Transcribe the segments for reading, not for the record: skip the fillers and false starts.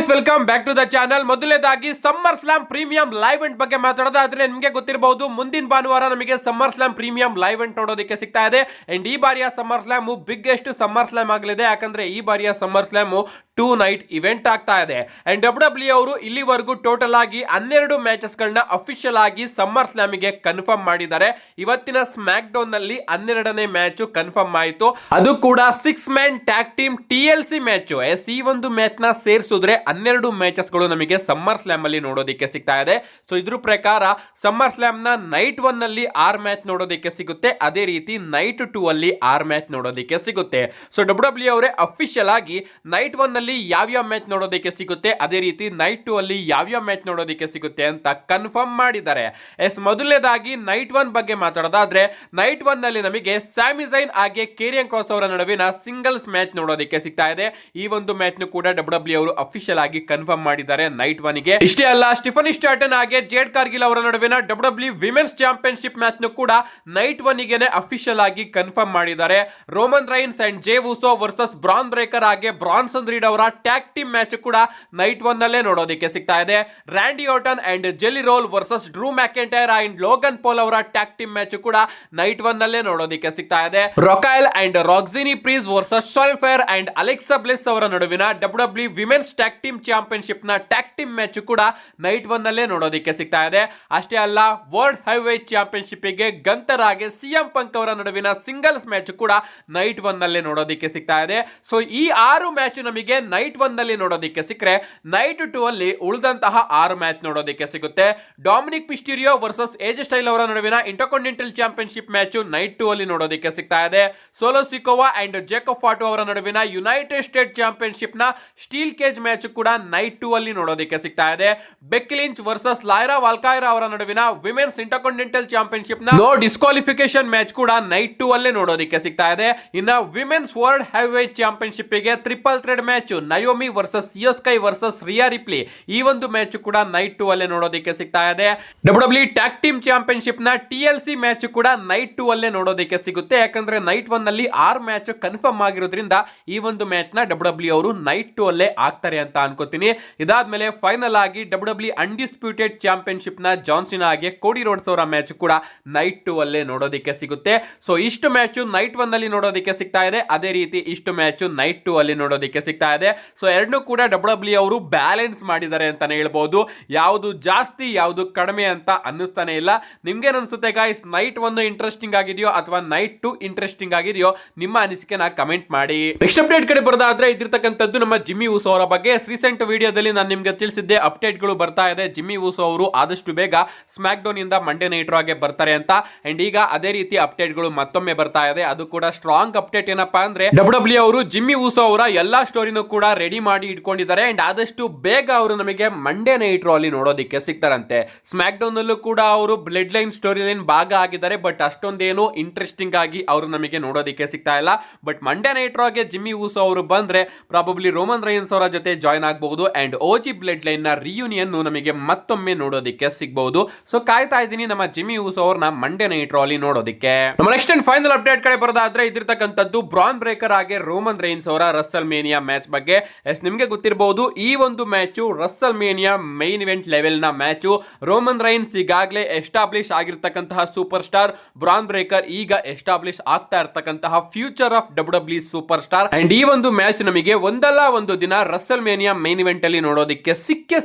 Guys welcome back to the channel. ಮೊದಲನೇದಾಗಿ SummerSlam premium live event ಬಗ್ಗೆ ಮಾತಾಡೋದಾದ್ರೆ ನಿಮಗೆ ಗೊತ್ತಿರಬಹುದು, ಮುಂದಿನ ಭಾನುವಾರ ನಮಗೆ SummerSlam premium live event ನೋಡೋದಕ್ಕೆ ಸಿಗ್ತಾ ಇದೆ. ಅಂಡ್ ಈ ಬಾರಿಯ SummerSlam biggest SummerSlam ಆಗಲಿದೆ, ಯಾಕಂದ್ರೆ ಈ ಬಾರಿಯ ಸಮ್ಮರ್ ಸ್ಲಾಮ್ 2 ನೈಟ್ ಇವೆಂಟ್ ಆಗ್ತಾ ಇದೆ. ಅಂಡ್ ಡಬ್ಲ್ಯೂ ಅವರು ಇಲ್ಲಿವರೆಗೂ ಟೋಟಲ್ ಆಗಿ 12 ಮ್ಯಾಚಸ್ ಗಳನ್ನ ಅಫಿಷಿಯಲ್ ಆಗಿ ಸಮ್ಮರ್ ಸ್ಲಾಮ್ ಗೆ ಕನ್ಫರ್ಮ್ ಮಾಡಿದ್ದಾರೆ. ಇವತ್ತಿನ ಸ್ಮ್ಯಾಕ್ ಡೌನ್ ನಲ್ಲಿ 12ನೇ ಮ್ಯಾಚ್ ಕನ್ಫರ್ಮ್ ಆಯಿತು, ಅದು ಕೂಡ 6 man tag team TLC match. ಈ ಒಂದು ಮ್ಯಾಚ್ ನ ಸೇರಿಸಿದ್ರೆ 12 ಮ್ಯಾಚಸ್ ಗಳು ನಮಗೆ ಸಮ್ಮರ್ ಸ್ಲಾಮ್ ಅಲ್ಲಿ ನೋಡೋದಕ್ಕೆ ಸಿಗ್ತಾ ಇದೆ. ಸೊ ಇದ್ರ ಪ್ರಕಾರ ಸಮ್ಮರ್ ಸ್ಲಾಮ್ ನ ನೈಟ್ 1 ನಲ್ಲಿ 6 ಮ್ಯಾಚ್ ನೋಡೋದಕ್ಕೆ ಸಿಗುತ್ತೆ, ಅದೇ ರೀತಿ ನೈಟ್ 2 ಅಲ್ಲಿ 6 ಮ್ಯಾಚ್ ನೋಡೋದಕ್ಕೆ ಸಿಗುತ್ತೆ. ಸೊ ಡಬ್ಲ್ಯೂ ಅವರೇ ಅಫಿಷಿಯಲ್ ಆಗಿ ನೈಟ್ 1 ನಲ್ಲಿ ಯಾವ್ಯಾವ ಮ್ಯಾಚ್ ನೋಡೋದಕ್ಕೆ ಸಿಗುತ್ತೆ, ಅದೇ ರೀತಿ ನೈಟ್ 2 ಅಲ್ಲಿ ಯಾವ್ಯಾವ ಮ್ಯಾಚ್ ನೋಡೋದಕ್ಕೆ ಸಿಗುತ್ತೆ ಅಂತ ಕನ್ಫರ್ಮ್ ಮಾಡಿದ್ದಾರೆ. ಮೊದಲನೇದಾಗಿ ನೈಟ್ 1 ಬಗ್ಗೆ ಮಾತಾಡೋದಾದ್ರೆ ನೈಟ್ 1 ನಲ್ಲಿ ನಮಗೆ ಸ್ಯಾಮಿ ಝೈನ್ ಹಾಗೆ ಕೇರಿಯನ್ ಕ್ರಾಸ್ ಅವರ ನಡುವಿನ ಸಿಂಗಲ್ಸ್ ಮ್ಯಾಚ್ ನೋಡೋದಕ್ಕೆ ಸಿಗ್ತಾ ಇದೆ. ಈ ಒಂದು ಮ್ಯಾಚ್ ನು ಕೂಡ ಡಬ್ಲ್ಯೂ ಅವರು ಅಫಿಷಿಯಲ್ ಆಗಿ ಕನ್ಫರ್ಮ್ ಮಾಡಿದ್ದಾರೆ ನೈಟ್ 1 ಗೆ. ಇಷ್ಟೇ ಅಲ್ಲ, ಸ್ಟಿಫನಿ ಸ್ಟಾರ್ಟನ್ ಹಾಗೆ ಜೇಡ್ ಕಾರ್ಗಿಲ್ ಅವರ ನಡುವಿನ ಡಬ್ಲ್ಯೂ ವಿಮೆನ್ಸ್ ಚಾಂಪಿಯನ್ಶಿಪ್ ಮ್ಯಾಚ್ ನು ಕೂಡ ನೈಟ್ 1 ಗೆ ಅಫಿಷಿಯಲ್ ಆಗಿ ಕನ್ಫರ್ಮ್ ಮಾಡಿದ್ದಾರೆ. Roman Reigns and Jey Uso versus Bron Breakker ಹಾಗೆ ಬ್ರಾನ್ಸನ್ ರೀಡ್ ಅವರ ಟ್ಯಾಗ್ ಟೀಮ್ ಮ್ಯಾಚ್ ಕೂಡ ನೈಟ್ 1 ನಲ್ಲೇ ನೋಡೋದಕ್ಕೆ ಸಿಗ್ತಾ ಇದೆ. Randy Orton and Jelly Roll versus Drew McIntyre and Logan Paul ಅವರ ಟ್ಯಾಗ್ ಟೀಮ್ ಮ್ಯಾಚ್ ಕೂಡ ನೈಟ್ 1 ನಲ್ಲೇ ನೋಡೋದಕ್ಕೆ ಸಿಗ್ತಾ ಇದೆ. Raquel and Roxanne Perez versus ಸಾಲ್ಫೈರ್ ಅಂಡ್ ಅಲೆಕ್ಸಾ ಬ್ಲಿಸ್ ಅವರ ನಡುವಿನ W women's tag team championship ನ ಟ್ಯಾಗ್ ಟೀಮ್ ಮ್ಯಾಚ್ ಕೂಡ ನೈಟ್ 1 ನಲ್ಲೇ ನೋಡೋದಕ್ಕೆ ಸಿಗ್ತಾ ಇದೆ. ಅಷ್ಟೇ ಅಲ್ಲ, ವರ್ಲ್ಡ್ ಹೈವೇಟ್ ಚಾಂಪಿಯನ್ಶಿಪ್ ಗೆ ಗಂತರ್ ಹಾಗೆ ಸಿಎಂ ಪಂಕ್ ಅವರ ನಡುವಿನ ಸಿಂಗಲ್ಸ್ ಮ್ಯಾಚ್ ಕೂಡ ನೈಟ್ 1 ನಲ್ಲೇ ನೋಡೋದಕ್ಕೆ ಸಿಗ್ತಾ ಇದೆ. ಸೊ ಈ 6 ಮ್ಯಾಚ್ ನಮಗೆ ನೈಟ್ 1 ನಲ್ಲಿ ನೋಡೋದಕ್ಕೆ ಸಿಕ್ಕರೆ ನೈಟ್ 2 ಅಲ್ಲಿ ಉಳಿದಂತಹ 6 ಮ್ಯಾಚ್ ನೋಡೋದಕ್ಕೆ ಸಿಗುತ್ತೆ. ಡೊಮಿನಿಕ್ ಮಿಸ್ಟೀರಿಯೋ ವರ್ಸಸ್ ಏಜ್ ಸ್ಟೈಲ್ ಅವರ ನಡುವಿನ ಇಂಟರ್ಕಾಂಟಿನೆಂಟಲ್ ಚಾಂಪಿಯನ್ಶಿಪ್ ಮ್ಯಾಚ್ ನೈಟ್ 2 ಅಲ್ಲಿ ನೋಡೋದಕ್ಕೆ ಸಿಗ್ತಾ ಇದೆ. Solo Sikoa and Jacob Fatu ಅವರ ನಡುವಿನ ಯುನೈಟೆಡ್ ಸ್ಟೇಟ್ ಚಾಂಪಿಯನ್ಶಿಪ್ ನ ಸ್ಟೀಲ್ ಕೇಜ್ ಮ್ಯಾಚ್ ಕೂಡ ನೈಟ್ 2 ಅಲ್ಲಿ ನೋಡೋದಕ್ಕೆ ಸಿಗ್ತಾ ಇದೆ. Becky Lynch versus Lyra Valkyria ಅವರ ನಡುವಿನ ವಿಮೆನ್ಸ್ ಇಂಟರ್ಕಾಂಟಿನೆಂಟಲ್ ಚಾಂಪಿಯನ್ಶಿಪ್ ನ ನೋ ಡಿಸ್ಕ್ವಾಲಿಫಿಕೇಶನ್ ಮ್ಯಾಚ್ ಕೂಡ ನೈಟ್ 2 ಅಲ್ಲೇ ನೋಡೋದಕ್ಕೆ ಸಿಗ್ತಾ ಇದೆ. ಇನ್ನ ವಿಮೆನ್ಸ್ ವರ್ಲ್ಡ್ ಹೈವೇಟ್ ಚಾಂಪಿಯನ್ಶಿಪ್ ಗೆ triple threat match Naomi versus Iyo Sky versus Rhea Ripley, ಈ ಒಂದು ಮ್ಯಾಚ್ ಕೂಡ ನೈಟ್ 2 ಅಲ್ಲೇ ನೋಡೋದಕ್ಕೆ ಸಿಗ್ತಾ ಇದೆ. ಡಬ್ಲ್ಯೂ ಟ್ಯಾಗ್ ಟೀಮ್ ಚಾಂಪಿಯನ್ಶಿಪ್ ನ TLC ಮ್ಯಾಚ್ ಕೂಡ ನೈಟ್ 2 ಅಲ್ಲೇ ನೋಡೋದಕ್ಕೆ ಸಿಗುತ್ತೆ, ಯಾಕಂದ್ರೆ ನೈಟ್ 1 ನಲ್ಲಿ 6 ಮ್ಯಾಚ್ ಕನ್ಫರ್ಮ್ ಆಗಿರೋದ್ರಿಂದ ಈ ಒಂದು ಮ್ಯಾಚ್ ನ ಡಬ್ಲ್ಯೂ ಅವರು ನೈಟ್ 2 ಅಲ್ಲೇ ಆಗ್ತಾರೆ ಅಂತ ಅನ್ಕೋತೀನಿ. ಇದಾದ್ಮೇಲೆ ಫೈನಲ್ ಆಗಿ ಡಬ್ಲ್ಯೂ ಅನ್ಡಿಸ್ಪ್ಯೂಟೆಡ್ ಚಾಂಪಿಯನ್ಶಿಪ್ ನ ಜಾನ್ಸಿನ್ ಹಾಗೆ ಕೋಡಿ ರೋಡ್ಸ್ ಅವರ ಮ್ಯಾಚ್ ಕೂಡ ನೈಟ್ 2 ಅಲ್ಲೇ ನೋಡೋದಕ್ಕೆ ಸಿಗುತ್ತೆ. ಸೊ ಇಷ್ಟು ಮ್ಯಾಚ್ ನೈಟ್ 1 ನಲ್ಲಿ ನೋಡೋದಕ್ಕೆ ಸಿಗ್ತಾ ಇದೆ, ಅದೇ ರೀತಿ ಇಷ್ಟು ಮ್ಯಾಚ್ ನೈಟ್ 2 ಅಲ್ಲಿ ನೋಡೋದಕ್ಕೆ ಸಿಗ್ತಾ ಇದೆ. ಸೊ ಎರಡನ್ನೂ ಕೂಡ ಡಬ್ಲ್ಯೂ ಅವರು ಬ್ಯಾಲೆನ್ಸ್ ಮಾಡಿದ್ದಾರೆ ಅಂತಾನೆ ಹೇಳ್ಬಹುದು. ಯಾವುದು ಜಾಸ್ತಿ ಯಾವುದು ಕಡಿಮೆ ಅಂತ ಅನ್ನಿಸ್ತಾನೆ ಇಲ್ಲ. ನಿಮ್ಗೆ ಅನ್ಸುತ್ತೆ ಗಾಯ್ಸ್, ನೈಟ್ 1 ಇಂಟ್ರೆಸ್ಟಿಂಗ್ ಆಗಿದೆಯೋ ಅಥವಾ ನೈಟ್ 2 ಇಂಟ್ರೆಸ್ಟಿಂಗ್ ಆಗಿದೆಯೋ? ನಿಮ್ಮ ಅನಿಸಿಕೆನ ಕಮೆಂಟ್ ಮಾಡಿ. ನೆಕ್ಸ್ಟ್ ಅಪ್ಡೇಟ್ ಕಡೆ ಬರೋದಾದ್ರೆ ಇದಿರ್ತಕ್ಕಂಥದ್ದು ನಮ್ಮ ಜಿಮ್ಮಿ ಊಸೋ ಅವರ ಬಗ್ಗೆ. ರೀಸೆಂಟ್ ವಿಡಿಯೋದಲ್ಲಿ ನಾನು ನಿಮ್ಗೆ ತಿಳಿಸಿದ್ದೆ ಅಪ್ಡೇಟ್ ಗಳು ಬರ್ತಾ ಇದೆ. ಜಿಮ್ಮಿ ಊಸೋ ಅವರು ಆದಷ್ಟು ಬೇಗ ಸ್ಮ್ಯಾಕ್ ಡೌನ್ ಇಂದ ಮಂಡೇ ನೈಟ್ ರಾಗೆ ಬರ್ತಾರೆ ಅಂತ. ಅಂಡ್ ಈಗ ಅದೇ ರೀತಿ ಅಪ್ಡೇಟ್ ಗಳು ಮತ್ತೊಮ್ಮೆ ಬರ್ತಾ ಇದೆ. ಅದು ಕೂಡ ಸ್ಟ್ರಾಂಗ್ ಅಪ್ಡೇಟ್. ಏನಪ್ಪಾ ಅಂದ್ರೆ ಡಬ್ಲ್ಯೂ ಅವರು ಜಿಮ್ಮಿ ಊಸೋ ಅವರ ಎಲ್ಲಾ ಸ್ಟೋರಿನೂ ಕೂಡ ರೆಡಿ ಮಾಡಿ ಇಟ್ಕೊಂಡಿದ್ದಾರೆ. ಅಂಡ್ ಆದಷ್ಟು ಬೇಗ ಅವರು ನಮಗೆ ಮಂಡೇ ನೈಟ್ ರಾ ಅಲ್ಲಿ ನೋಡೋದಕ್ಕೆ ಸಿಗ್ತಾರಂತೆ. ಸ್ಮ್ಯಾಕ್ ಡೌನ್ ಅಲ್ಲೂ ಕೂಡ ಅವರು ಬ್ಲಡ್ ಲೈನ್ ಸ್ಟೋರಿ ಲೈನ್ ಭಾಗ ಆಗಿದ್ದಾರೆ, ಬಟ್ ಅಷ್ಟೊಂದೇನು ಇಂಟ್ರೆಸ್ಟಿಂಗ್ ಆಗಿ ಅವರು ನಮಗೆ ನೋಡೋದಕ್ಕೆ ಸಿಗ್ತಾ ಇಲ್ಲ. ಬಟ್ ಮಂಡೇ ನೈಟ್ ರಾಗೆ ಜಿಮ್ಮಿ ಊಸೋ ಅವರು ಬಂದ್ರೆ ಪ್ರಾಬಬ್ಲಿ ರೋಮನ್ ರೈನ್ಸ್ ಅವರ ಜೊತೆ ಜಾಯ್ನ್ ಆಗಬಹುದು. ಅಂಡ್ ಓಜಿ ಬ್ಲಡ್ ಲೈನ್ ನ ರಿಯೂನಿಯನ್ ನಮಗೆ ಮತ್ತೊಮ್ಮೆ ನೋಡೋದಕ್ಕೆ ಸಿಗಬಹುದು. ಸೊ ಕಾಯ್ತಾ ಇದ್ದೀನಿ ನಮ್ಮ ಜಿಮ್ಮಿ ಊಸೋ ಅವ್ರನ್ನ ಮಂಡೇ ನೈಟ್ ರಾ ಅಲ್ಲಿ ನೋಡೋದಕ್ಕೆ. ನಮ್ಮ ನೆಕ್ಸ್ಟ್ ಅಂಡ್ ಫೈನಲ್ ಅಪ್ಡೇಟ್ ಕಡೆ ಬರೋದಾದ್ರೆ ಇದಿರ್ತಕ್ಕಂಥದ್ದು ಬ್ರಾನ್ ಬ್ರೇಕರ್ ಹಾಗೆ ರೋಮನ್ ರೈನ್ಸ್ ಅವರ ರಸಲ್ ಮೇನಿಯಾ ಮ್ಯಾಚ್ ಬಗ್ಗೆ. ನಿಮ್ಗೆ ಗೊತ್ತಿರಬಹುದು, ಈ ಒಂದು match WrestleMania main event level ನ ಮ್ಯಾಚ್. ರೋಮನ್ ರೈನ್ಸ್ ಈಗಾಗಲೇ ಎಸ್ಟಾಬ್ಲಿಷ್ ಆಗಿರ್ತಕ್ಕಂತಹ ಸೂಪರ್ ಸ್ಟಾರ್, ಬ್ರಾನ್ ಬ್ರೇಕರ್ ಈಗ ಎಸ್ಟಾಬ್ಲಿಷ್ ಆಗ್ತಾ ಇರ್ತಕ್ಕಂತಹ future of W superstar. And ಈ ಒಂದು ಮ್ಯಾಚ್ ನಮಗೆ ಒಂದಲ್ಲ ಒಂದು ದಿನ ರಸಲ್ ಮೇನಿಯಾ ಮೈನ್ ಇವೆಂಟ್ ಅಲ್ಲಿ ನೋಡೋದಕ್ಕೆ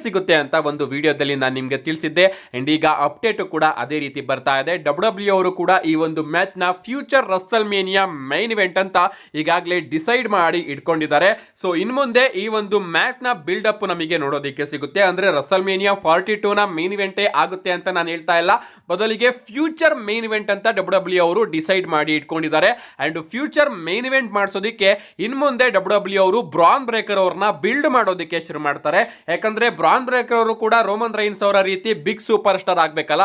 ಸಿಗುತ್ತೆ ಅಂತ ಒಂದು ವಿಡಿಯೋದಲ್ಲಿ ನಾನು ನಿಮ್ಗೆ ತಿಳಿಸಿದ್ದೆ. ಅಂಡ್ ಈಗ ಅಪ್ಡೇಟ್ ಕೂಡ ಅದೇ ರೀತಿ ಬರ್ತಾ ಇದೆ. ಡಬ್ಲ್ಯೂ ಅವರು ಕೂಡ ಈ ಒಂದು ಮ್ಯಾಚ್ ನ future WrestleMania main event ಅಂತ ಈಗಾಗಲೇ ಡಿಸೈಡ್ ಮಾಡಿ ಇಟ್ಕೊಂಡಿದ್ದಾರೆ. ಸೊ ಇನ್ ಮುಂದೆ ಈ ಒಂದು ಮ್ಯಾಚ್ ನ ಬಿಲ್ಡ್ ಅಪ್ ನಮಗೆ ನೋಡೋದಕ್ಕೆ ಸಿಗುತ್ತೆ. ಅಂದ್ರೆ ರಸಲ್ ಮೇನಿಯಾ 42 ನ ಮೇನ್ ಇವೆಂಟ್ ಆಗುತ್ತೆ ಅಂತ ನಾನು ಹೇಳ್ತಾ ಇಲ್ಲ, ಬದಲಿಗೆ ಫ್ಯೂಚರ್ ಮೇನ್ ಇವೆಂಟ್ ಅಂತ ಡಬ್ಲ್ಯೂ ಅವರು ಡಿಸೈಡ್ ಮಾಡಿ ಇಟ್ಕೊಂಡಿದ್ದಾರೆ. ಅಂಡ್ ಫ್ಯೂಚರ್ ಮೇನ್ ಇವೆಂಟ್ ಮಾಡಿಸೋದಕ್ಕೆ ಇನ್ ಮುಂದೆ ಡಬ್ಲ್ಯೂ ಅವರು ಬ್ರಾನ್ ಬ್ರೇಕರ್ ಅವ್ರನ್ನ ಬಿಲ್ಡ್ ಮಾಡೋದಕ್ಕೆ ಶುರು ಮಾಡ್ತಾರೆ. ಯಾಕಂದ್ರೆ ಬ್ರಾನ್ ಬ್ರೇಕರ್ ಅವರು ಕೂಡ ರೋಮನ್ ರೈನ್ಸ್ ಅವರ ರೀತಿ ಬಿಗ್ ಸೂಪರ್ ಸ್ಟಾರ್ ಆಗ್ಬೇಕಲ್ಲ,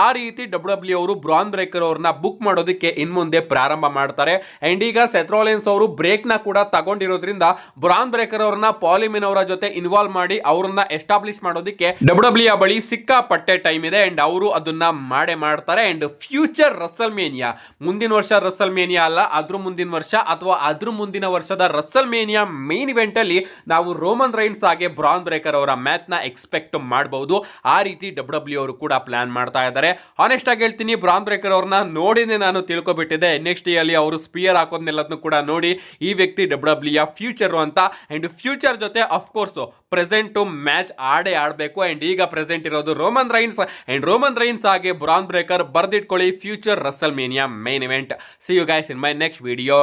ಆ ರೀತಿ ಡಬ್ಲ್ಯೂ ಅವರು ಬ್ರಾನ್ ಬ್ರೇಕರ್ ಅವ್ರನ್ನ ಬುಕ್ ಮಾಡೋದಕ್ಕೆ ಇನ್ ಮುಂದೆ ಪ್ರಾರಂಭ ಮಾಡ್ತಾರೆ. ಅಂಡ್ ಈಗ ಸೆತ್ ರಾಲಿನ್ಸ್ ಅವರು ಬ್ರೇಕ್ ನ ಕೂಡ ತಗೊಂಡಿರೋದ್ರಿಂದ ಬ್ರಾನ್ ಬ್ರಾನ್ ಬ್ರೇಕರ್ ಅವ್ರನ್ನ ಪಾಲಿಮಿನ್ ಅವರ ಜೊತೆ ಇನ್ವಾಲ್ವ್ ಮಾಡಿ ಅವ್ರನ್ನ ಎಸ್ಟಾಬ್ಲಿಷ್ ಮಾಡೋದಕ್ಕೆ ಡಬ್ಲ್ಯೂ ಬಳಿ ಸಿಕ್ಕಾಪಟ್ಟೆ ಟೈಮ್ ಇದೆ ಅಂಡ್ ಅವರು ಅದನ್ನ ಮಾಡ್ತಾರೆ. ಅಂಡ್ ಫ್ಯೂಚರ್ ರಸಲ್ ಮೇನಿಯಾ, ಮುಂದಿನ ವರ್ಷ ರಸಲ್ ಮೇನಿಯಾ ಅಲ್ಲ, ಅದ್ರ ಮುಂದಿನ ವರ್ಷ ಅಥವಾ ಅದ್ರ ಮುಂದಿನ ವರ್ಷದ ರಸಲ್ ಮೇನಿಯಾ ಮೇನ್ ಇವೆಂಟ್ ಅಲ್ಲಿ ನಾವು ರೋಮನ್ ರೈನ್ಸ್ ಹಾಗೆ ಬ್ರಾನ್ ಬ್ರೇಕರ್ ಅವರ ಮ್ಯಾಚ್ ನ ಎಕ್ಸ್ಪೆಕ್ಟ್ ಮಾಡಬಹುದು. ಆ ರೀತಿ ಡಬ್ಲ್ಯೂ ಅವರು ಕೂಡ ಪ್ಲಾನ್ ಮಾಡ್ತಾ ಇದ್ದಾರೆ. ಆನೆಸ್ಟ್ ಆಗಿ ಹೇಳ್ತೀನಿ, ಬ್ರಾನ್ ಬ್ರೇಕರ್ ಅವ್ರನ್ನ ನೋಡಿನೇ ನಾನು ತಿಳ್ಕೊಬಿಟ್ಟಿದ್ದೆ. NXT ಅಲ್ಲಿ ಅವರು ಸ್ಪಿಯರ್ ಹಾಕೋದ್ನೆಲ್ಲದನ್ನು ಕೂಡ ನೋಡಿ ಈ ವ್ಯಕ್ತಿ ಡಬ್ಲ್ಯೂ ಫ್ಯೂಚರ್ ಅಂತ. ಅಂಡ್ ಫ್ಯೂಚರ್ ಜೊತೆ ಅಫ್ಕೋರ್ಸ್ ಪ್ರೆಸೆಂಟ್ ಮ್ಯಾಚ್ ಆಡಬೇಕು. ಅಂಡ್ ಈಗ ಪ್ರೆಸೆಂಟ್ ಇರೋದು Roman Reigns and Roman Reigns ಹಾಗೆ ಬ್ರಾನ್ ಬ್ರೇಕರ್. ಬರ್ದಿಟ್ಕೊಳ್ಳಿ, future WrestleMania main event. See you guys in my next video.